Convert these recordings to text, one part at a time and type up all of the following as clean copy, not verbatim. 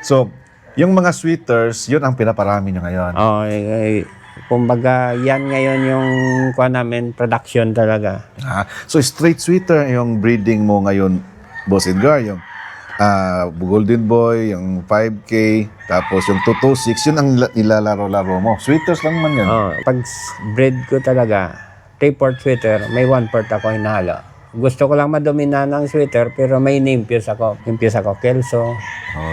So, yung mga sweaters, yun ang pinaparami nyo ngayon. Kumbaga, yan ngayon yung kuha namin, production talaga. So, straight sweater yung breeding mo ngayon, Boss Edgar, yung Golden Boy, yung 5K, tapos yung 226, yun ang nilalaro-laro mo. Sweaters lang man yun. Pag breed ko talaga, 3/4 sweater, may 1/4 ako hinahalo. Gusto ko lang madomina ng sweater, pero may name-fuse ako. Name-fuse ako, Kelso.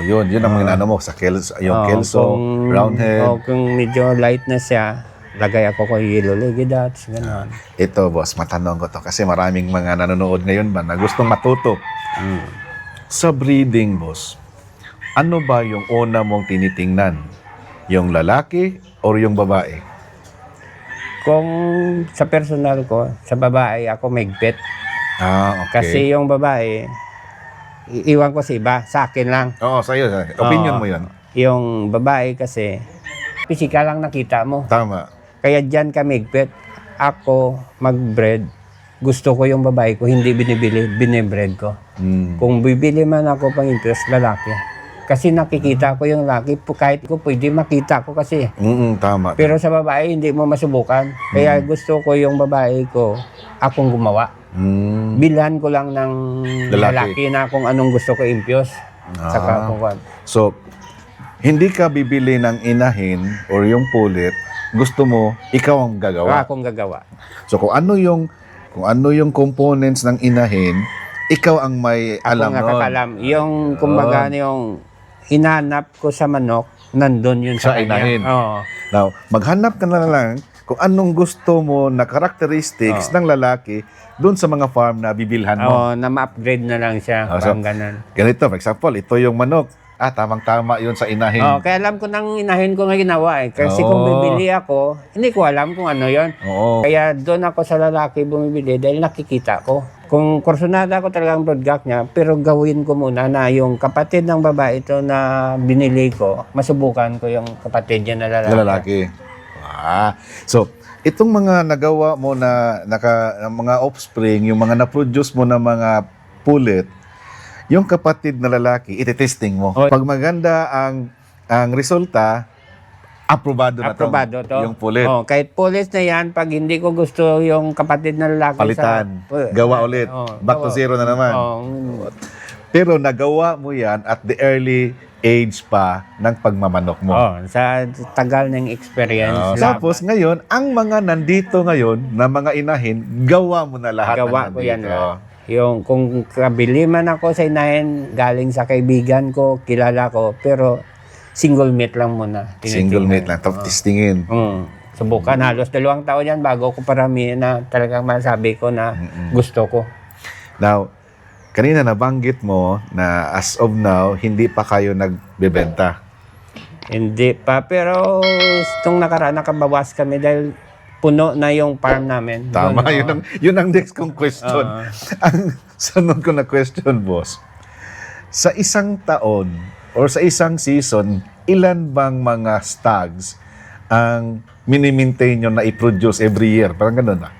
Yun ang mga inano mo, sa yung Kelso, Roundhead. Kung medyo light na siya, lagay ako ko yellow legidats, gano'n. Ito, boss, matanong ko to kasi maraming mga nanonood ngayon ba na gustong matuto. Sa breeding, boss, ano ba yung una mong tinitingnan? Yung lalaki o yung babae? Kung sa personal ko, sa babae ako maigpit. Okay. Kasi yung babae, iwan ko sa iba, sa akin lang. Oo, sa'yo. Opinion mo yun. Yung babae kasi, pisikal lang nakita mo. Tama. Kaya dyan ka maigpit. Ako, mag-breed. Gusto ko yung babae ko, hindi binibili, binibreed ko. Kung bibili man ako pang interest, lalaki. Kasi nakikita ko yung lalaki, kahit ko pwede makita ko kasi. Tama. Pero sa babae, hindi mo masubukan. Kaya gusto ko yung babae ko, akong gumawa. Bilhan ko lang ng lalaki na kung anong gusto ko impyos. Saka kung So, hindi ka bibili ng inahin or yung pulit, gusto mo, ikaw ang gagawa. akong gagawa. So, kung ano yung components ng inahin, ikaw ang may alam Akong nun. nakakalam. Yung, kumbaga, yung hinanap ko sa manok, nandun yun Sa sa kanya. inahin. Oo. Now, maghanap ka na lang kung anong gusto mo na characteristics ng lalaki doon sa mga farm na bibilhan mo. Oo, na ma-upgrade na lang siya. So, Parang ganun. ganito, for example, ito yung manok. Tamang-tama yun sa inahin. Kaya alam ko nang inahin ko nga ginawa eh. Kasi kung bibili ako, hindi ko alam kung ano yon. Oo. Kaya doon ako sa lalaki bumibili dahil nakikita ko. Kung kursunada ko talagang broadcast niya, pero gawin ko muna na yung kapatid ng babae ito na binili ko, masubukan ko yung kapatid niya na lalaki. Lalaki. So, itong mga nagawa mo na mga offspring, yung mga na-produce mo na mga pulit, yung kapatid na lalaki, ititesting mo. Pag maganda ang resulta, aprobado na Aprobado to. yung pulit. Kahit pulis na yan, pag hindi ko gusto yung kapatid na lalaki Palitan. Gawa ulit. Back to zero na naman. Pero nagawa mo yan at the early age pa ng pagmamanok mo. Sa tagal ng experience. Tapos ngayon, ang mga nandito ngayon na mga inahin, gawa mo na lahat Gawa ng ko yan. nandito. Yung kung kabili man ako sa inahin, galing sa kaibigan ko, kilala ko, pero single meat lang muna. Single meat lang, tapos testingin. Subukan, halos 2 taon yan bago ko parami na talagang masabi ko na gusto ko. Now, kanina nabanggit mo na as of now, hindi pa kayo nagbebenta. Hindi pa, pero itong nakaraan nakabawas kami dahil puno na yung farm namin. Tama, yun ang next kong question. Ang sunod ko na question, boss. Sa isang taon or sa isang season, ilan bang mga stags ang mini-maintain nyo na i-produce every year? Parang ganun ba?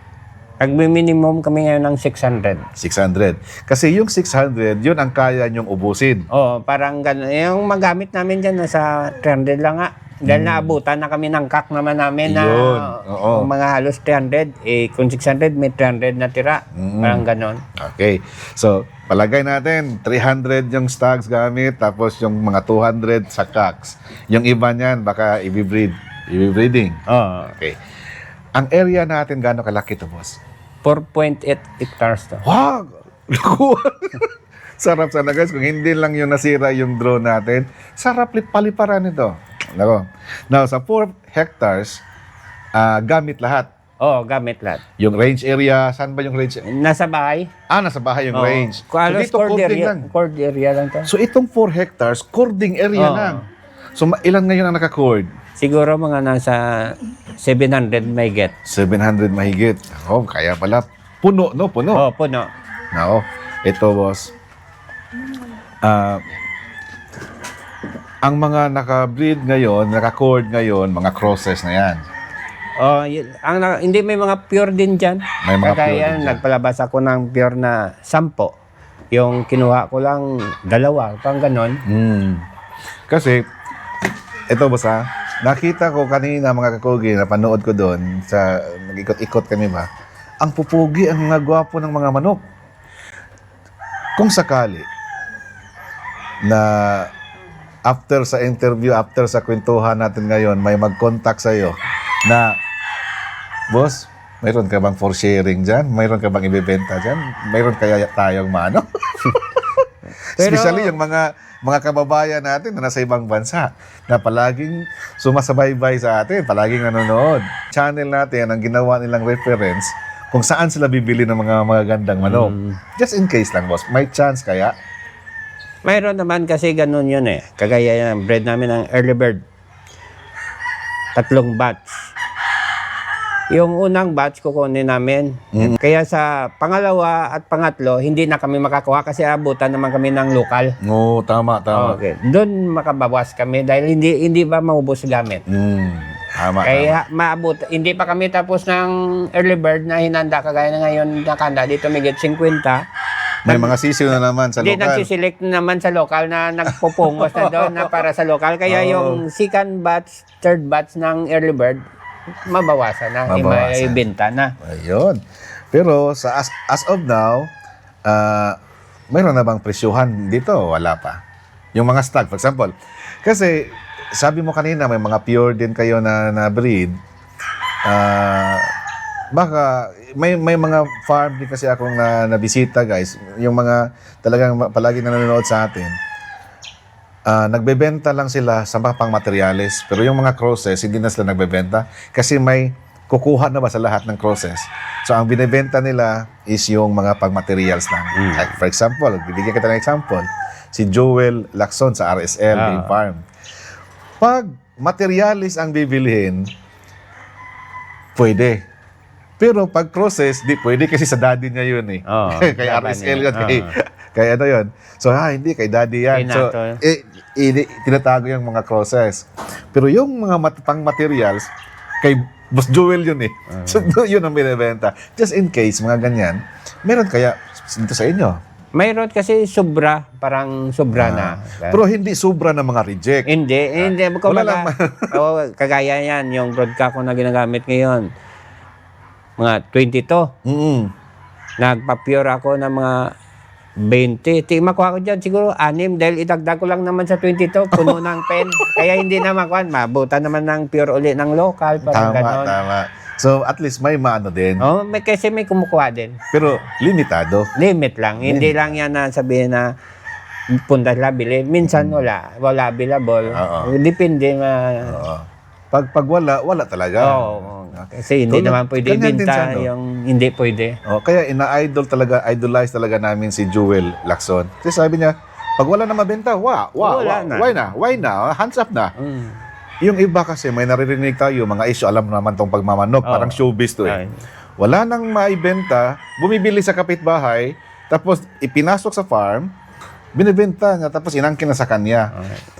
Nagmi-minimum kami ngayon ng 600. 600. Kasi yung 600, yun ang kaya nyong ubusin. Parang gano'n. Yung magamit namin dyan, nasa 300 lang nga. Dahil naabutan na kami ng kak naman namin na kung mga halos 300, kung 600, may 300 na tira. Parang gano'n. Okay. So, palagay natin, 300 yung stags gamit, tapos yung mga 200 sa cocks. Yung iba niyan, baka i-breeding. Okay. Ang area natin, gaano kalaki to, boss? 4.8 hectares to. Wow! Sarap sana, guys. Kung hindi lang yung nasira yung drone natin, sarap paliparan ito. Now, sa 4 hectares, gamit lahat. Gamit lahat. Yung range area, saan ba yung range? Nasa bahay. Nasa bahay yung range. So, dito, cord area lang to. So, itong 4 hectares, cording area lang. So, ilan ngayon ang naka-cord? Siguro mga nasa 700 may get. 700 mahigit. Kaya pala. Puno, no? Puno. Puno. Ito, boss. Ang mga naka-breed ngayon, naka-cord ngayon, mga crosses na yan. Hindi may mga pure din dyan. May mga pure Kaya din dyan. nagpalabas ako ng pure na 10. Yung kinuha ko lang 2, pang ganon. Kasi, ito boss ha, nakita ko kanina mga kakugi, napanood ko doon, nag-ikot-ikot kami ba, ang pupugi, ang mga gwapo ng mga manok. Kung sakali, na after sa interview, after sa kwentuhan natin ngayon, may mag-contact sa'yo na, boss, mayroon ka bang for sharing dyan? Mayroon ka bang ibibenta dyan? Mayroon kaya tayong mano? Especially yung mga kababayan natin na nasa ibang bansa na palaging sumasabaybay sa atin, palaging nanonood. Channel natin ang ginawa nilang reference kung saan sila bibili ng mga gandang manok. Just in case lang, boss. May chance kaya? Mayroon naman kasi ganun yun eh. Kagaya yung bread namin ng early bird. 3 batch. Yung unang batch kukunin namin. Kaya sa pangalawa at pangatlo, hindi na kami makakuha kasi abutan naman kami ng lokal. Oo, tama. Okay. Doon makabawas kami dahil hindi ba maubos gamit. Tama. Kaya maabot, hindi pa kami tapos ng early bird na hinanda kagaya na ngayon nakanda dito may 50. May mga sisiw na naman sa Hindi lokal. nagsiselect naman sa lokal na nagpupungos na doon na para sa lokal. Kaya yung second batch, third batch ng early bird, mabawasan na, Mabawasan. ibenta na. Ayun. Pero as of now, mayroon na bang presyuhan dito? Wala pa. Yung mga stock, for example. Kasi, sabi mo kanina, may mga pure din kayo na breed. Baka, may mga farm din kasi akong nabisita, guys. Yung mga talagang palagi nanonood sa atin. Nagbebenta lang sila sa mga pang-materials. Pero yung mga crosses, hindi na sila nagbebenta. Kasi may kukuha na ba sa lahat ng crosses. So, ang binibenta nila is yung mga pang-materials lang. Like, for example, bibigyan kita ng example. Si Joel Lacson sa RSL Game Farm. Pag materials ang bibilhin, pwede. Pero pag crosses, di pwede kasi sa daddy niya yun eh. Kay RSL yun. Kay ano yun. So, hindi, kay daddy yan. So, tinatago yung mga crosses. Pero yung mga pang-materials, kay Boss Joel yun eh. So, yun ang binibenta. Just in case, mga ganyan, meron kaya dito sa inyo? Mayroon kasi parang sobra na. Pero hindi sobra na mga reject. Hindi. Wala lang. Kagaya yan, yung broadcast ko na ginagamit ngayon. Mga 22. Nagpa-pure ako ng mga 20. Makuha ko dyan siguro 6 dahil idagdag ko lang naman sa 22. Puno ng pen. Kaya hindi na makuha. Mabutan naman ng pure uli ng local. Tama. So, at least may maano din. Kasi may kumukuha din. Pero, limitado. Limit lang. Hindi lang yan na sabihin na punta sila bili. Minsan wala available. Depende Pag wala talaga. Kasi hindi naman pwede ganyan din ibenta siya, no? yung hindi pwede. Kaya idolize talaga namin si Joel Lacson. Kasi sabi niya, pag wala na mabenta, Wala na. why na? Hands up na. Yung iba kasi, may naririnig tayo, mga issue, alam naman tong pagmamanok, parang showbiz to eh. Wala nang maibenta, bumibili sa kapitbahay, tapos ipinasok sa farm, binibenta niya, tapos inangkin na sa kanya.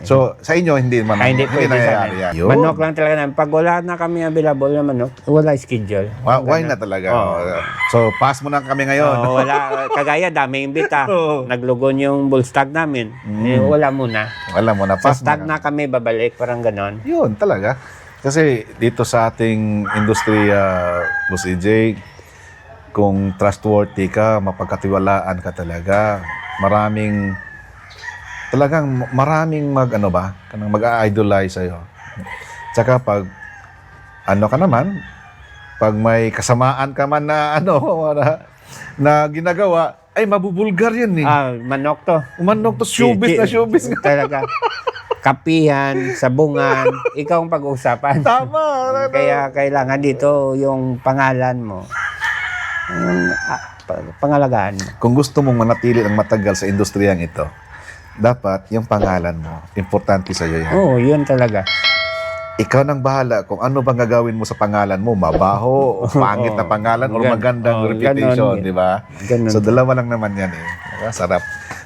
So, sa inyo, hindi man. Hindi pwede nangyayari sa yan. manok lang talaga namin. Pag wala na kami available na manok, wala schedule. Why na talaga? So, pass mo na kami ngayon. Wala. Kagaya, daming imbita. Naglugon yung bull stag namin. Wala muna. Wala mo na, Sa pass mo stag na. na kami babalik, parang ganon. Yun, talaga. Kasi dito sa ating industriya, Boss EJ, kung trustworthy ka, mapagkatiwalaan ka talaga, maraming mag-idolize sa'yo. Tsaka pag pag may kasamaan ka man na na ginagawa, ay mabubulgar yan eh. Manok to. Manok to, showbiz nga. Talaga. Kapihan, sabungan, ikaw ang pag-uusapan. Tama. Kaya kailangan dito yung pangalan mo. Pangalagaan mo. Kung gusto mong manatili ng matagal sa industriyang ito, dapat yung pangalan mo, importante sa iyo yan. Yun talaga. Ikaw nang bahala kung ano bang gagawin mo sa pangalan mo, mabaho, o pangit na pangalan, o magandang reputation, di ba? So, dalawa lang naman yan eh. Sarap.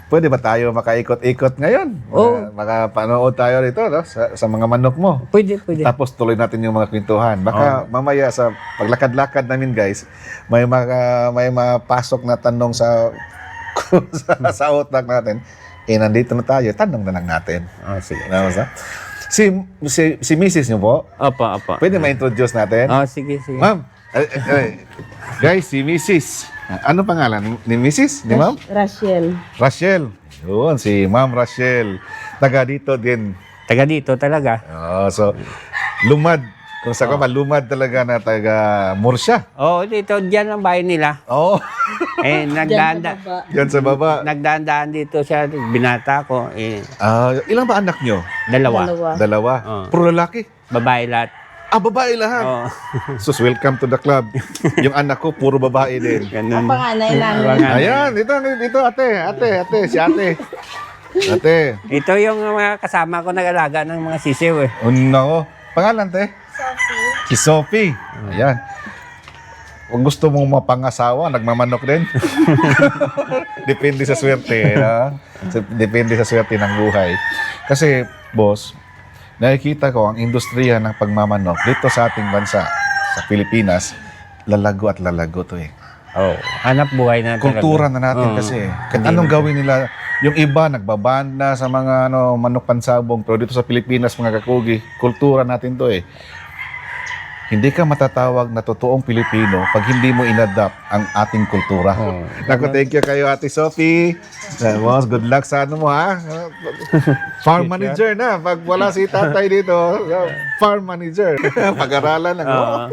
Pwede ba tayo makaikot-ikot ngayon? Makapanood tayo rito sa mga manok mo. Pwede. Tapos tuloy natin yung mga kwentuhan. Baka mamaya sa paglakad-lakad namin guys, may mapasok na tanong sa utak natin. nandito na tayo, tanong na lang natin. Oh, sige. Ano ba? Si Mrs. niyo po, Opo, opo. pwede ma-introduce natin? Oh, sige, sige. Ma'am, guys, si Mrs. Ano pangalan ni Mrs.? Ni Ma'am? Rachel. Rachel. Yun, si Ma'am Rachel. Taga dito din. Taga dito talaga. So, lumad. Kung sa ka lumad talaga na taga Murcia. Oo, dito, dyan ang bahay nila. Oo. Eh, Yan sa baba. nagdaan dito siya, binata ko, Ilang ba anak nyo? dalawa. Dalawa. Oo. Puro lalaki. Babae lahat. Babae lahat. Oo. Sus, welcome to the club. Yung anak ko, puro babae din. Ganun. Ang panganay namin. Ayan, ito, ate, si ate. Ate. Ito yung mga kasama ko nag-alaga ng mga sisiw eh. Nako. Pangalan, te? Si Sophie. Ayan. Kung gusto mong mapangasawa, nagmamanok din. Depende sa swerte. Depende sa swerte ng buhay. Kasi, boss, nakikita ko ang industriya ng pagmamanok dito sa ating bansa, sa Pilipinas, lalago at lalago to eh. Oh, hanap buhay na Kultura na natin kasi. Kahit anong gawin nila, yung iba nagbaband na sa mga manok pansabong, pero dito sa Pilipinas, mga kakugi, kultura natin to eh. Hindi ka matatawag na totoong Pilipino pag hindi mo inadapt ang ating kultura. Oh. Naku, thank you kayo, Ate Sophie. Boss, good luck sa ano mo, ha? Farm manager na. Pag wala si tatay dito, farm manager. Pag-aralan lang.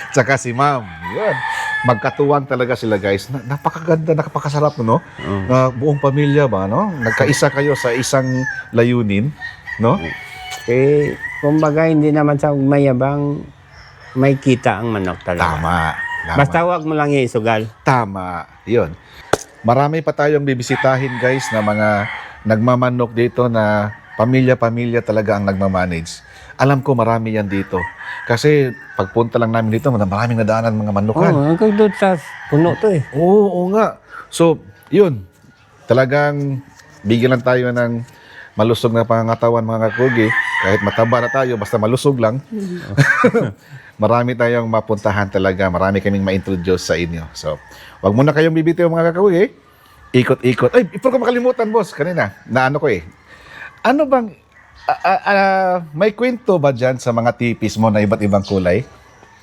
Tsaka si ma'am. Yun. Magkatuwang talaga sila, guys. Napakaganda, napakasarap, no? Buong pamilya ba, no? Nagkaisa kayo sa isang layunin, no? Eh, kumbaga hindi naman sa mayabang, may kita ang manok talaga. Tama. Basta wag mo lang isugal. Tama. Yun. Marami pa tayong bibisitahin, guys, na mga nagmamanok dito na pamilya-pamilya talaga ang nagmamanage. Alam ko marami yan dito. Kasi pagpunta lang namin dito, maraming nadaanan mga manukan. Oo, hanggang doon sa puno to eh. Oo nga. So, yun. Talagang bigyan lang tayo ng malusog na pangangatawan, mga kakugi. Kahit mataba na tayo, basta malusog lang. Marami tayong mapuntahan talaga. Marami kaming ma-introduce sa inyo. So, wag muna kayong bibitiw, mga kakugi. Ikot-ikot. Ay, ipro ko makalimutan, boss. Kanina, naano ko eh. Ano bang, may kwento ba dyan sa mga tipis mo na iba't ibang kulay?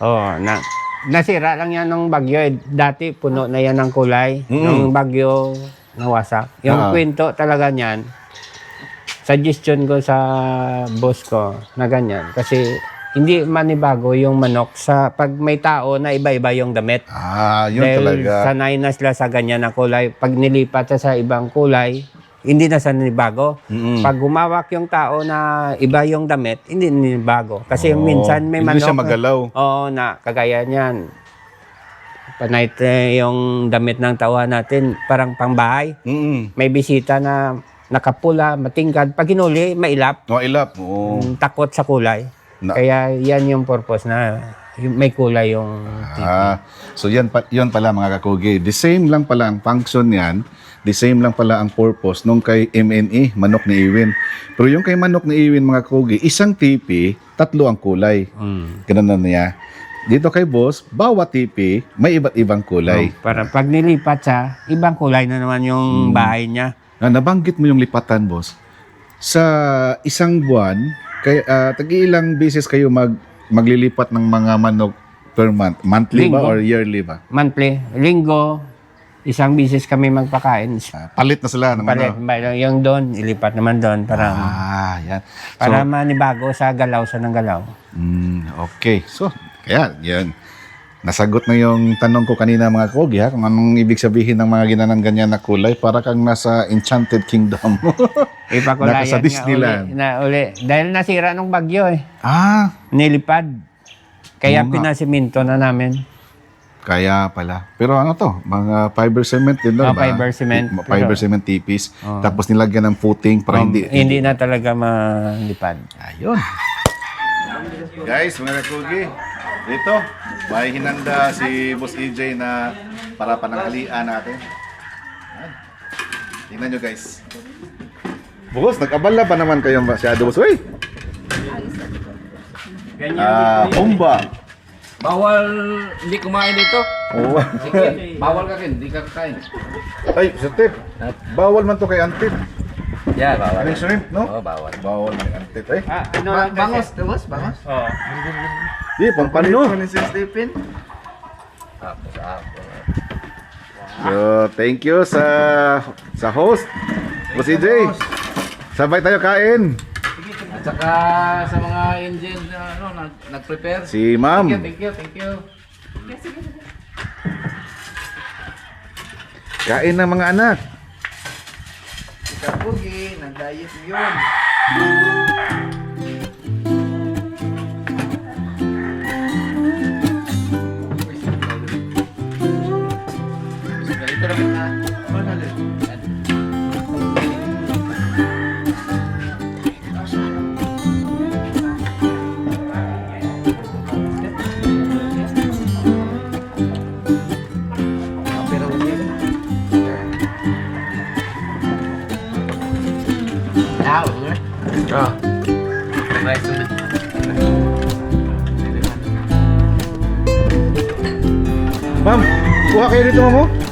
Oo, nasira lang yan ng bagyo eh. Dati puno na yan ng kulay. Nung bagyo nawasak. Yung kwento talaga niyan, suggestion ko sa boss ko na ganyan. Kasi hindi manibago yung manok sa pag may tao na iba-iba yung damit. Yun Dahil talaga. sanay na sila sa ganyan na kulay. Pag nilipat sa ibang kulay, hindi na sa nanibago. Pag humawak yung tao na iba yung damit, hindi nanibago. Kasi minsan may Hindi manok. siya magalaw. Oo, na kagaya niyan. Panay yung damit ng tauhan natin, parang pangbahay. May bisita na nakapula, matingkad. Pag hinuli, mailap. Ilap. Oo. Takot sa kulay. Kaya yan yung purpose na may kulay yung So yun pala, mga kakugi. The same lang pala ang function niyan. The same lang pala ang purpose nung kay MNE, manok ni Iwin. Pero yung kay manok ni Iwin, mga kakugi, isang tipi, 3 ang kulay. Ganun na niya. Dito kay boss, bawat tipi, may iba't ibang kulay. para pag nilipat siya, ibang kulay na naman yung bahay niya. Nabanggit mo yung lipatan, boss. Sa isang buwan, tag-ilang beses kayo maglilipat ng mga manok per month? Monthly ba Linggo. or yearly ba? Monthly, linggo, isang bisis kami magpakain. Palit na sila ng Palit, yung doon, ilipat naman doon para yan. para manibago sa galaw sa ng galaw. Okay. So, kaya, yan. Nasagot na yung tanong ko kanina, mga kogi, ha? Kung anong ibig sabihin ng mga ginanang ganyan na kulay, para kang nasa Enchanted Kingdom. Ipakulayan Nasa Disneyland. uli. Dahil nasira nung bagyo eh. Nilipad. Kaya Oo nga. pinasiminto na namin. Kaya pala. Pero ano to? Mga fiber cement din doon, ba? Fiber cement. Fiber cement tipis. Tapos nilagyan ng footing para Hindi na talaga malipad. Ayun. Guys, mga kakugi, dito, may hinanda si Boss EJ na para pananghalian natin. Ayan. Tingnan nyo, guys. Boss, nag-abala pa naman kayo masyado, boss. Uy! Bomba. Bawal hindi kumain dito. Oh. Sige, bawal ka rin, hindi ka kakain. Ay, sa tip. Bawal man to kay Antip. Yan, bawal. Ano yung shrimp, no? Oo, bawal. Bawal ng antit. Eh, Ano lang Bangos, boss, bangos. Oo. di, pampano. Ni Sir Stephen. Tapos ako. So, thank you sa host. Boss EJ. Sabay tayo kain. At saka sa mga engine na nag-prepare. Si ma'am. Thank you. Kain ng mga anak. Kapugi, nag-diet yun. Ito lang na. Ah. Nice. Ma'am, kuha kayo dito, ma'am. Oh.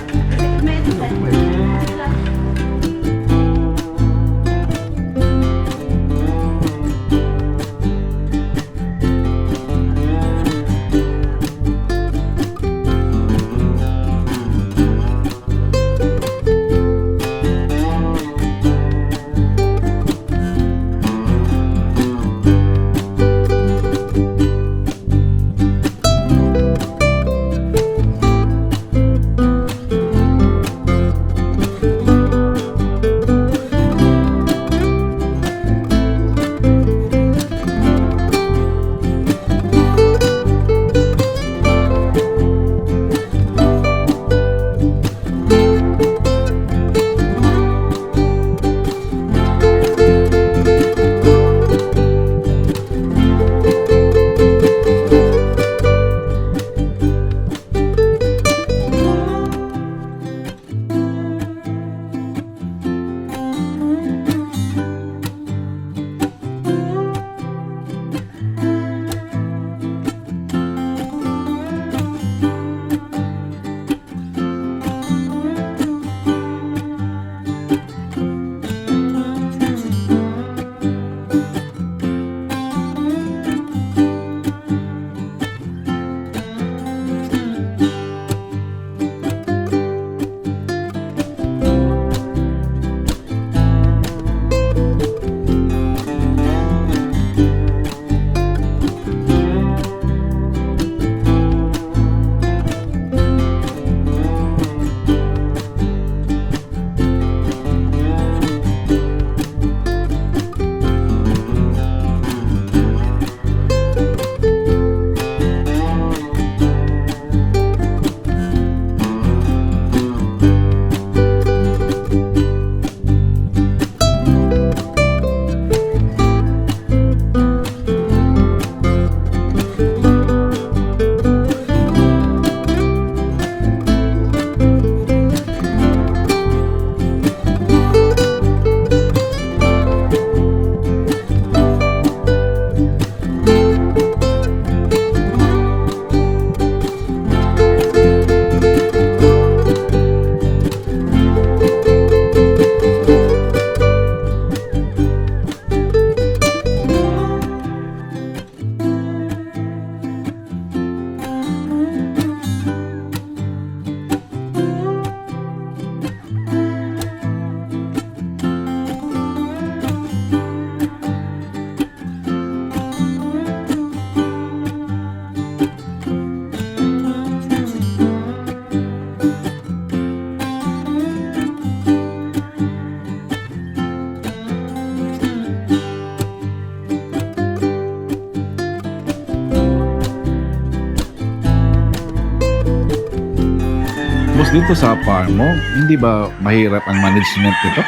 Boss, dito sa farm mo, hindi ba mahirap ang management nito?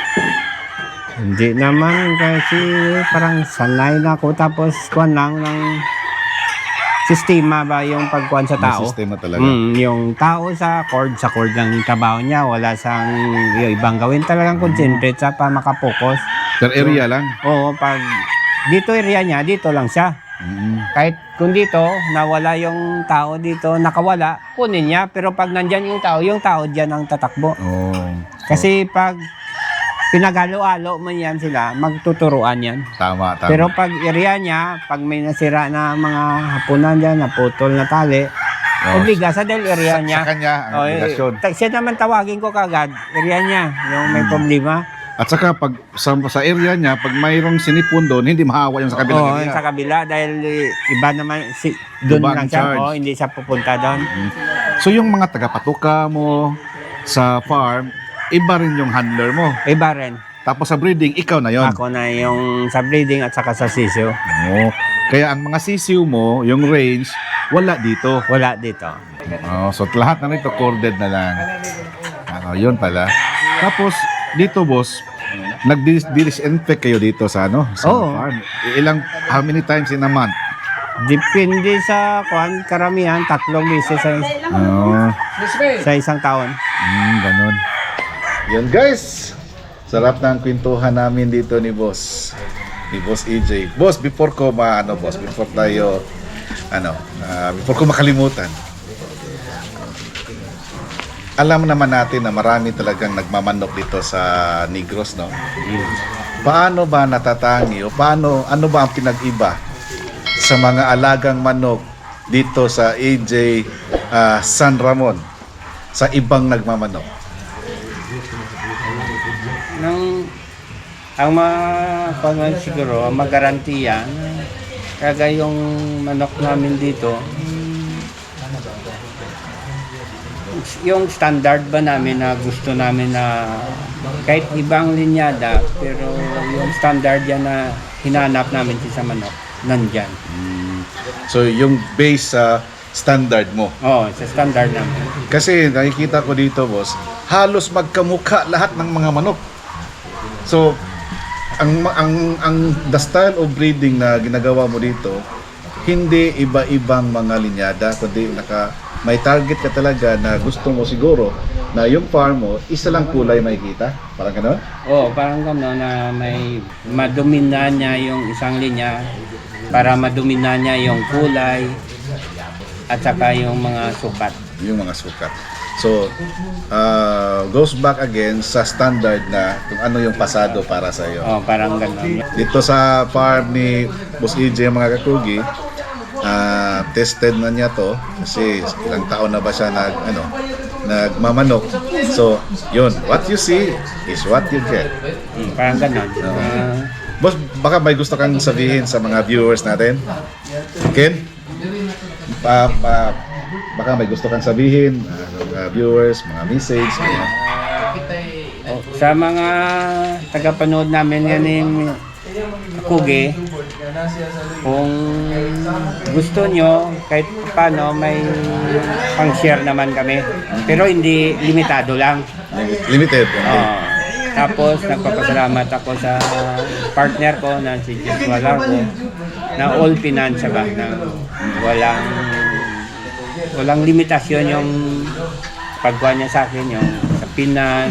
Hindi naman kasi parang sanay na ako tapos kuwan lang ng sistema ba yung pagkuhan sa May tao. sistema talaga. Yung tao sa cord lang yung trabaho niya. Wala sang yung ibang gawin talagang concentrate sa pa makapokus. Per area lang. Oo, pag dito area niya, dito lang siya. Kahit kung dito, nawala yung tao dito, nakawala, kunin niya. Pero pag nandyan yung tao dyan ang tatakbo. Oh. Kasi pag Pinaghalo-halo mo yan sila, magtuturuan yan. Tama, tama. Pero pag area niya, pag may nasira na mga hapunan dyan, naputol na tali, obliga sa dahil area niya. Sa kanya, ang obligasyon. Siya naman tawagin ko kagad, area niya, yung may problema. At saka pag sa area niya, pag mayroong sinipon doon, hindi mahawa yung sa kabilang Oo, area. sa kabila, dahil iba naman, doon Iba ang lang siya, charge. hindi siya pupunta doon. So yung mga tagapatuka mo sa farm, iba rin yung handler mo. Iba rin. Tapos sa breeding, ikaw na yon. Ako na yung sa breeding at saka sa sisyo. Oo. Kaya ang mga sisiw mo, yung range, wala dito. Wala dito. So lahat na nito corded na lang. Yun pala. Tapos dito boss, nag-disinfect kayo dito sa sa Oo. farm. How many times in a month? Depende sa karamihan, 3 beses sa isang taon. Ganun. Yan guys. Sarap na ang kwentuhan namin dito ni boss. Ni Boss EJ. Boss, before ko makalimutan. Alam naman natin na marami talagang nagmamanok dito sa Negros, no? Paano ba natatangi o ano ba ang pinag-iba sa mga alagang manok dito sa AJ San Ramon sa ibang nagmamanok? Ang siguro, ang magarantiya, kaga yung manok namin dito, yung standard ba namin na gusto namin na kahit ibang linyada, pero yung standard yan na hinanap namin sa manok, nandyan. So yung base sa standard mo. Oo, sa standard namin. Kasi nakikita ko dito, boss, halos magkamukha lahat ng mga manok. So ang the style of breeding na ginagawa mo dito, hindi iba-ibang mga linyada, kundi may target ka talaga na gusto mo siguro na yung farm mo, isa lang kulay makikita. Parang gano'n? Oo, parang gano'n na may madumina niya yung isang linya para madumina niya yung kulay at saka yung mga sukat. Yung mga sukat. So, goes back again sa standard na kung ano yung pasado para sa iyo. Oo, parang gano'n. Dito sa farm ni Boss EJ mga kakugi, tested na niya to kasi ilang taon na ba siya nagmamanok. So, yun, what you see is what you get. Parang gano'n. Boss, baka may gusto kang sabihin sa mga viewers natin? Ken? Baka may gusto kang sabihin, mga viewers, mga message. Sa mga tagapanood namin yan yung Kugi, kung gusto nyo, kahit paano may pang-share naman kami. Pero hindi limitado lang. Limited. Okay. Tapos nagpapasalamat ako sa partner ko na si Joshua Largo na all financial ba na walang limitasyon yung pagkuha niya sa akin, yung sa pinan,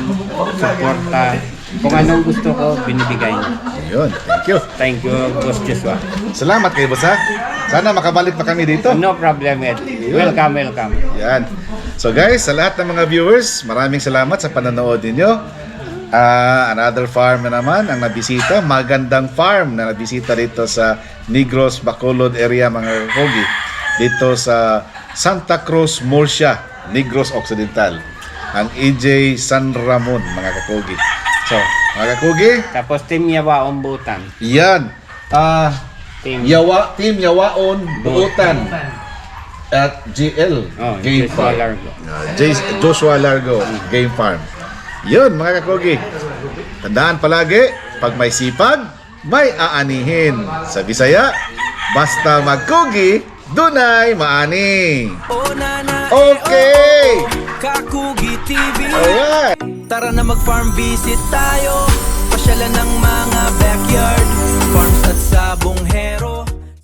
suporta, kung anong gusto ko, binibigay niya. Yun, thank you. Thank you, Boss Joshua. Salamat kayo, boss ha. Sana makabalik pa kami dito. No problem, Ed. Welcome. Yan. So guys, sa lahat ng mga viewers, maraming salamat sa panonood ninyo. Another farm na naman ang nabisita. Magandang farm na nabisita dito sa Negros, Bacolod area mga Kogi. Dito sa Santa Cruz, Murcia, Negros Occidental. Ang EJ San Ramon mga kakogi. So, mga kakogi, Tapos Team Yawa Umbutan. yan. Team Yawaon Buutan at GL Game Joshua Farm. Largo. Joshua Largo Game Farm. Yun mga kakogi. Tandaan palagi, pag may sipag, may aanihin. Sa Bisaya, basta magkogi, dunay maani. Okay! Kakugi TV. Alright! Tara na mag-farm visit tayo. Pasyalan ng mga backyard farms at sa Bonghero.